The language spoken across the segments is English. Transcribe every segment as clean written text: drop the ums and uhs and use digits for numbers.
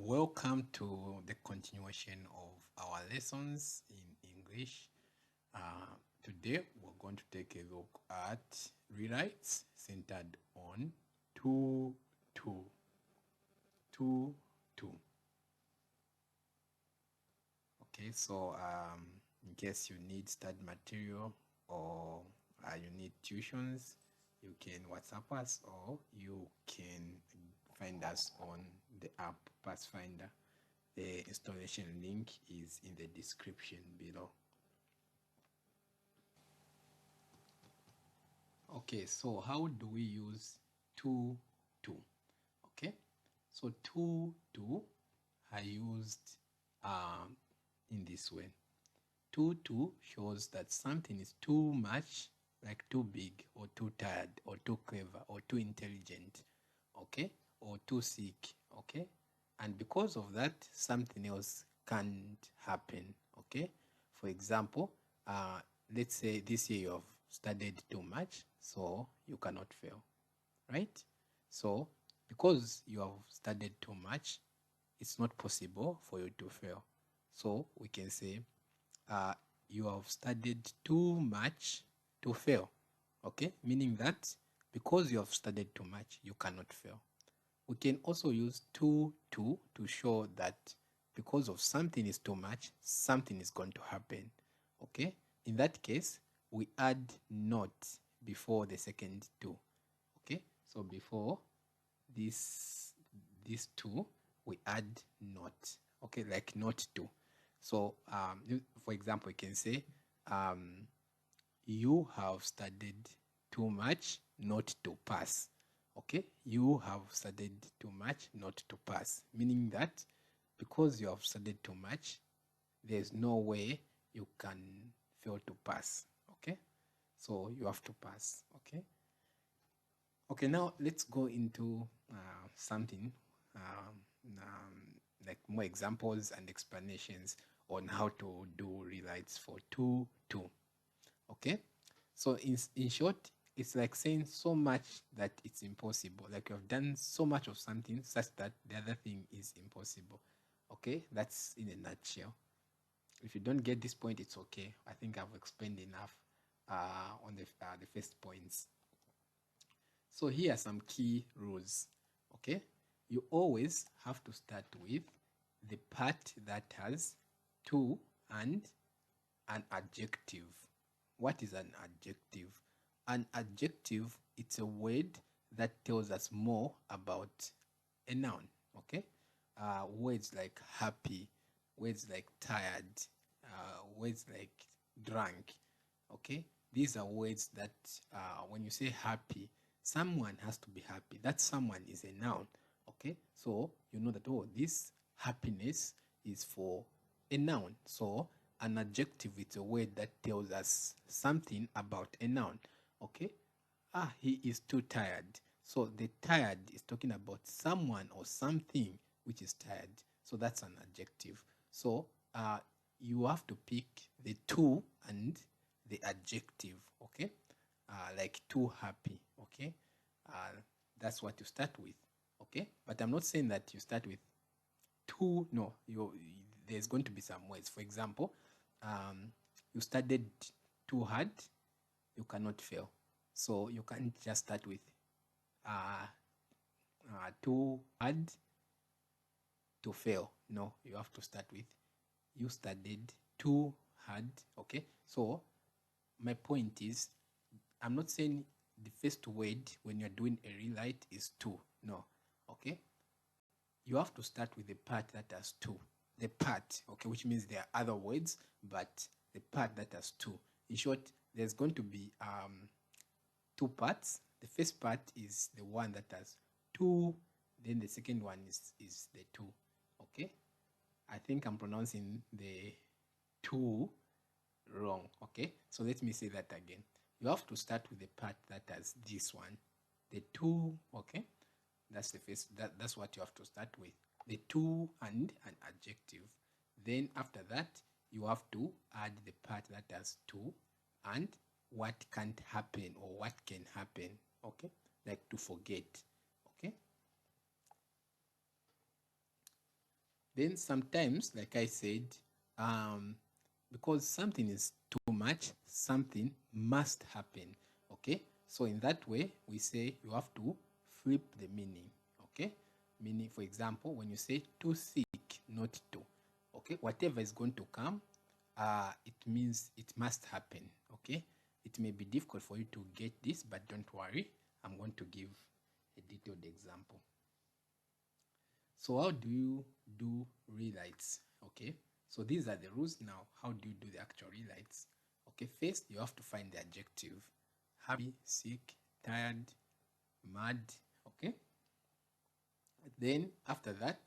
Welcome to the continuation of our lessons in English. Today, we're going to take a look at rewrites centered on two, two, two, two. Okay, so in case you need study material or you need tuitions, you can WhatsApp us or you can find us on the app Pathfinder. The installation link is in the description below. Okay, so how do we use two, two? Okay, so two, two are used in this way. Two, two shows that something is too much, like too big or too tired or too clever or too intelligent, okay, or too sick, okay, and because of that something else can't happen. Okay, for example, let's say this year you have studied too much, so you cannot fail, right? So because you have studied too much, it's not possible for you to fail. So we can say you have studied too much to fail. Okay, meaning that because you have studied too much, you cannot fail. We can also use two to show that because of something is too much, something is going to happen. Okay, in that case, we add not before the second two. Okay, so before this two, we add not. Okay, like not to. So for example, we can say you have studied too much not to pass. Okay, you have studied too much not to pass, meaning that because you have studied too much, there's no way you can fail to pass. Okay, so you have to pass. Okay, now let's go into something like more examples and explanations on how to do rewrites for two, two. Okay, so in short, it's like saying so much that it's impossible. Like you have done so much of something such that the other thing is impossible. Okay, that's in a nutshell. If you don't get this point, it's okay. I think I've explained enough on the first points. So here are some key rules. Okay, you always have to start with the part that has to and an adjective. What is an adjective? An adjective, it's a word that tells us more about a noun. Okay, words like happy, words like tired, words like drunk. Okay, these are words that when you say happy, someone has to be happy. That someone is a noun. Okay, so you know that, oh, this happiness is for a noun. So an adjective is a word that tells us something about a noun. Okay, he is too tired. So the tired is talking about someone or something which is tired. So that's an adjective. So you have to pick the too and the adjective. Okay, like too happy. Okay, that's what you start with. Okay, but I'm not saying that you start with too. No, there's going to be some words. For example, you studied too hard, you cannot fail. So you can't just start with too hard to fail. No, you have to start with you studied too hard. Okay, so my point is, I'm not saying the first word when you're doing a rewrite is to. No, okay, you have to start with the part that has to. The part, okay, which means there are other words, but the part that has to. In short, there's going to be two parts. The first part is the one that has two, then the second one is the two. Okay, I think I'm pronouncing the two wrong. Okay, so let me say that again. You have to start with the part that has this one, the two. Okay, that's the first. That's what you have to start with, the two and an adjective. Then after that, you have to add the part that has two and what can't happen or what can happen. Okay, like to forget. Okay, Then sometimes, like I said, um, because something is too much, something must happen. Okay, so in that way, we say you have to flip the meaning. Okay, meaning, for example, when you say too thick, not too. Okay, whatever is going to come, it means it must happen. Okay, it may be difficult for you to get this, but don't worry. I'm going to give a detailed example. So how do you do rewrites? Okay, so these are the rules. Now, how do you do the actual rewrites? Okay, first you have to find the adjective: happy, sick, tired, mad. Okay, then after that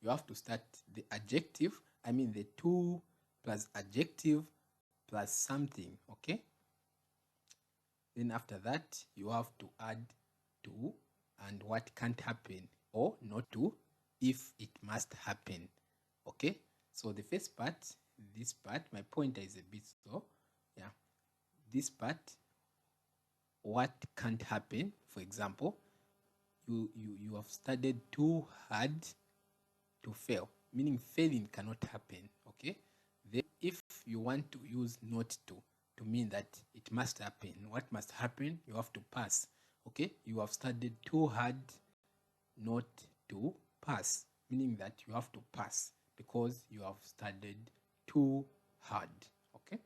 you have to start the adjective, I mean the to plus adjective plus something. Okay, then after that you have to add to and what can't happen or not to if it must happen. Okay, so the first part, this part, my pointer is a bit slow. Yeah, this part, what can't happen. For example, you have studied too hard to fail, meaning failing cannot happen. Okay, then if you want to use not to mean that it must happen, what must happen? You have to pass. Okay, you have studied too hard not to pass, meaning that you have to pass because you have studied too hard. Okay,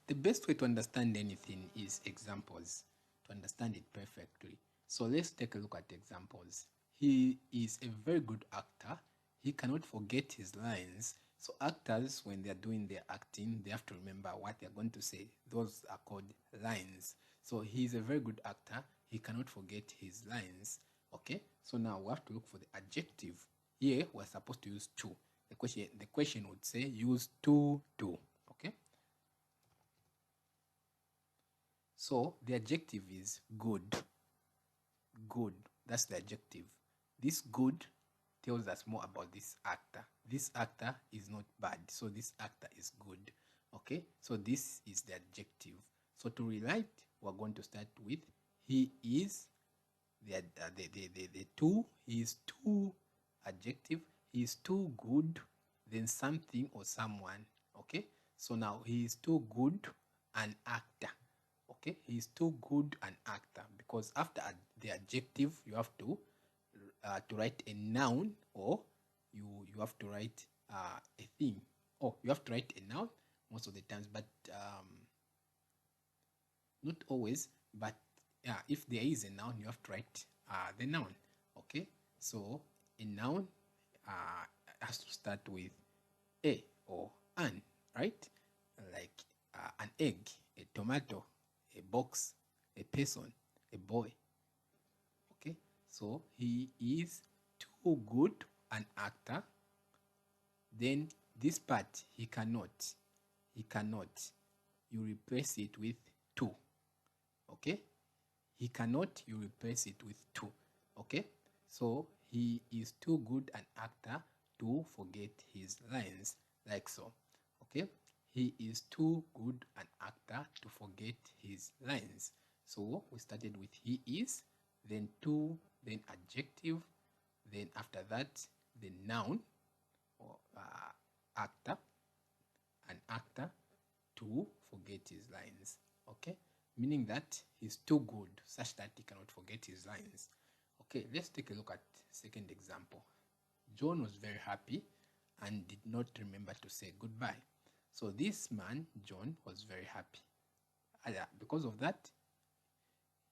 the best way to understand anything is examples to understand it perfectly. So let's take a look at examples. He is a very good actor. He cannot forget his lines. So actors, when they're doing their acting, they have to remember what they're going to say. Those are called lines. So he's a very good actor. He cannot forget his lines. Okay, so now we have to look for the adjective. Here we're supposed to use to. The question would say use to do. Okay, so the adjective is good. Good. That's the adjective. This good tells us more about this actor. This actor is not bad. So this actor is good. Okay. So this is the adjective. So to rewrite, we're going to start with he is the two. He is too adjective. He is too good. Then something or someone. Okay. So now he is too good an actor. Okay, he's too good an actor because after the adjective you have to write a noun, or you have to write a thing. Oh, you have to write a noun most of the times, but not always. But if there is a noun, you have to write the noun. Okay, so a noun has to start with a or an, right? Like an egg, a tomato, a box, a person, a boy. Okay, so he is too good an actor. Then this part, he cannot. You replace it with to. Okay, he cannot. You replace it with to. Okay, so he is too good an actor to forget his lines, like so. Okay, he is too good an actor to forget his lines. So we started with he is, then to, then adjective, then after that the noun or actor, an actor to forget his lines. Okay, meaning that he's too good such that he cannot forget his lines. Okay, let's take a look at second example. John was very happy and did not remember to say goodbye. So this man, John, was very happy. Because of that,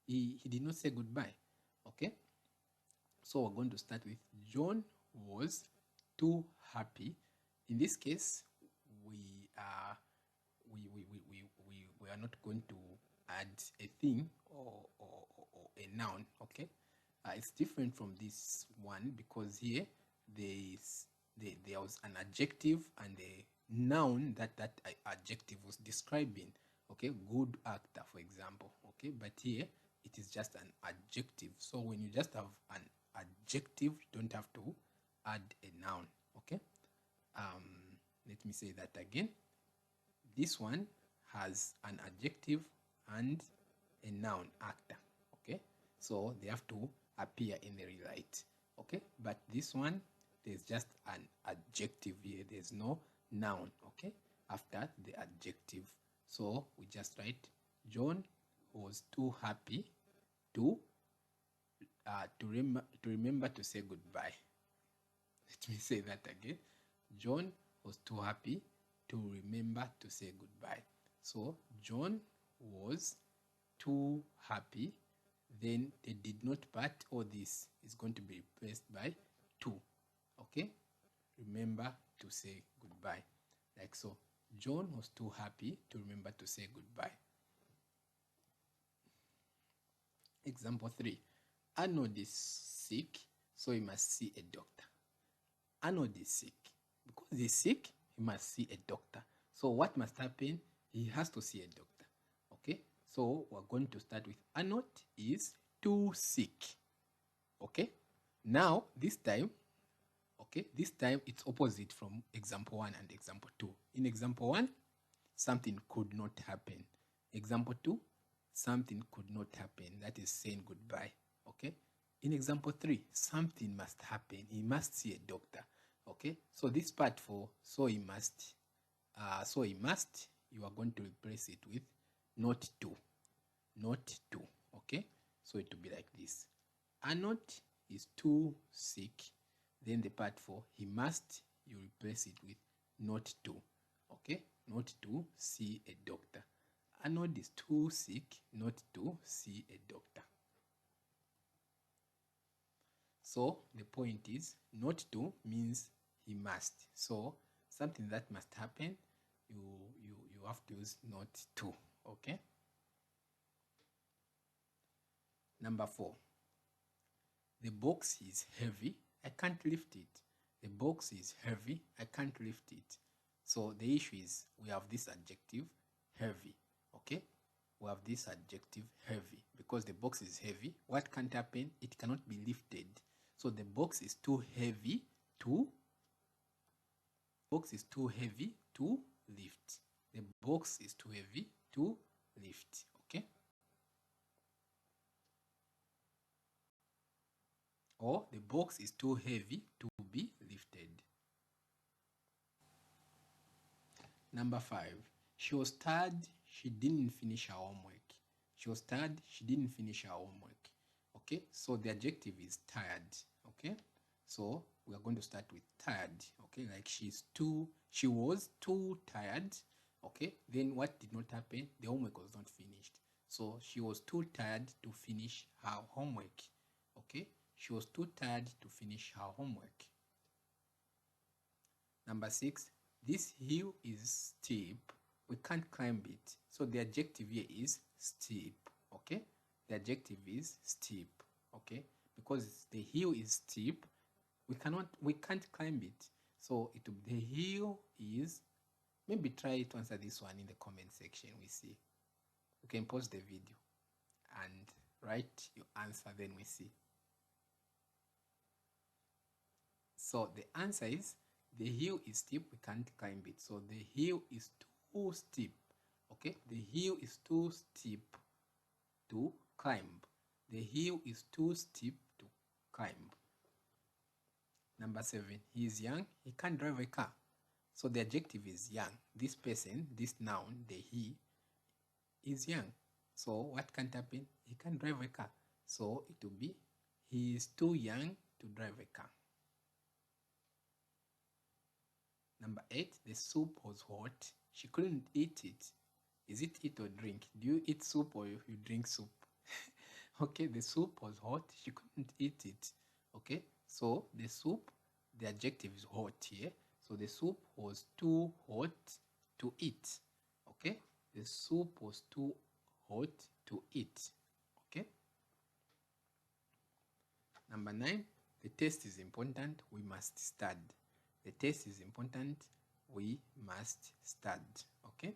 he did not say goodbye. Okay, so we're going to start with John was too happy. In this case, we are we are not going to add a thing or a noun. Okay, it's different from this one because here there was an adjective and a noun that adjective was describing. Okay, good actor, for example. Okay, but here it is just an adjective. So when you just have an adjective, you don't have to add a noun. Okay, let me say that again. This one has an adjective and a noun, actor. Okay, so they have to appear in the rewrite. Okay, but this one there's just an adjective here. There's no noun, okay, after the adjective. So we just write John was too happy to remember to say goodbye. Let me say that again. John was too happy to remember to say goodbye. So John was too happy. Then the did not part, all this is going to be replaced by to. Okay? Remember to say goodbye. Like so. John was too happy to remember to say goodbye. Example 3. Arnold is sick, so he must see a doctor. Arnold is sick. Because he's sick, he must see a doctor. So what must happen? He has to see a doctor. Okay? So we're going to start with Arnold is too sick. Okay? Now, this time it's opposite from example 1 and example 2. In example 1, something could not happen. Example 2, something could not happen. That is saying goodbye. Okay? In example 3, something must happen. He must see a doctor. Okay? So this part for so he must, you are going to replace it with not to. Not to. Okay? So it will be like this. Arnold is too sick. Then the part for he must, you replace it with not to. Okay? Not to see a doctor. Arnold is too sick not to see a doctor. So the point is not to means he must. So something that must happen, you have to use not to. Okay? Number 4. The box is heavy. I can't lift it. The box is heavy. I can't lift it. So the issue is we have this adjective heavy. Okay? We have this adjective heavy because the box is heavy. What can't happen? It cannot be lifted. So the box is too heavy to lift. The box is too heavy to lift. Okay? Or the box is too heavy to be lifted. Number 5. She was tired. She didn't finish her homework. She was tired. She didn't finish her homework. Okay? So the adjective is tired. Okay? So we are going to start with tired. Okay? Like she was too tired. Okay? Then what did not happen? The homework was not finished. So she was too tired to finish her homework. Okay? She was too tired to finish her homework. Number 6. This hill is steep. We can't climb it. So the adjective here is steep. Okay? The adjective is steep. Okay? Because the hill is steep, we can't climb it. So the hill is, maybe try to answer this one in the comment section. We see. You can pause the video and write your answer, then we see. So the answer is the hill is steep, we can't climb it. So the hill is too steep. Okay? The hill is too steep to climb. The hill is too steep to climb. Number 7. He is young, he can't drive a car. So the adjective is young. This person, this noun, the he, is young. So what can't happen? He can't drive a car. So it will be he is too young to drive a car. Number 8, the soup was hot. She couldn't eat it. Is it eat or drink? Do you eat soup or you drink soup? Okay, the soup was hot. She couldn't eat it. Okay, so the soup, the adjective is hot here. So the soup was too hot to eat. Okay, the soup was too hot to eat. Okay. Number 9, the taste is important. We must study. The taste is important. We must study. Okay.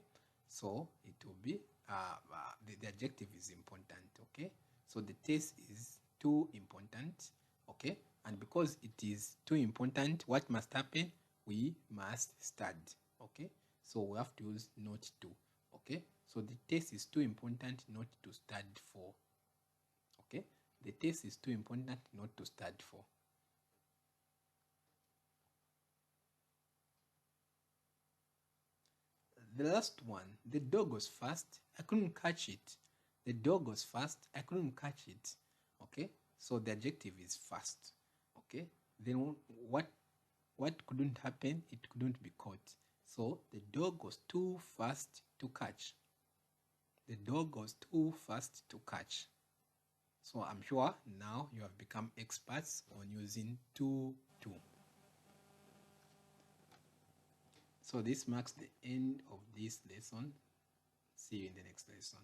So it will be the adjective is important. Okay. So the taste is too important. Okay. And because it is too important, what must happen? We must study. Okay. So we have to use not to. Okay. So the taste is too important not to study for. Okay. The taste is too important not to study for. The last one, the dog was fast, I couldn't catch it. The dog was fast, I couldn't catch it. Okay, so the adjective is fast. Okay, then what couldn't happen? It couldn't be caught. So the dog was too fast to catch. The dog was too fast to catch. So I'm sure now you have become experts on using to. So this marks the end of this lesson. See you in the next lesson.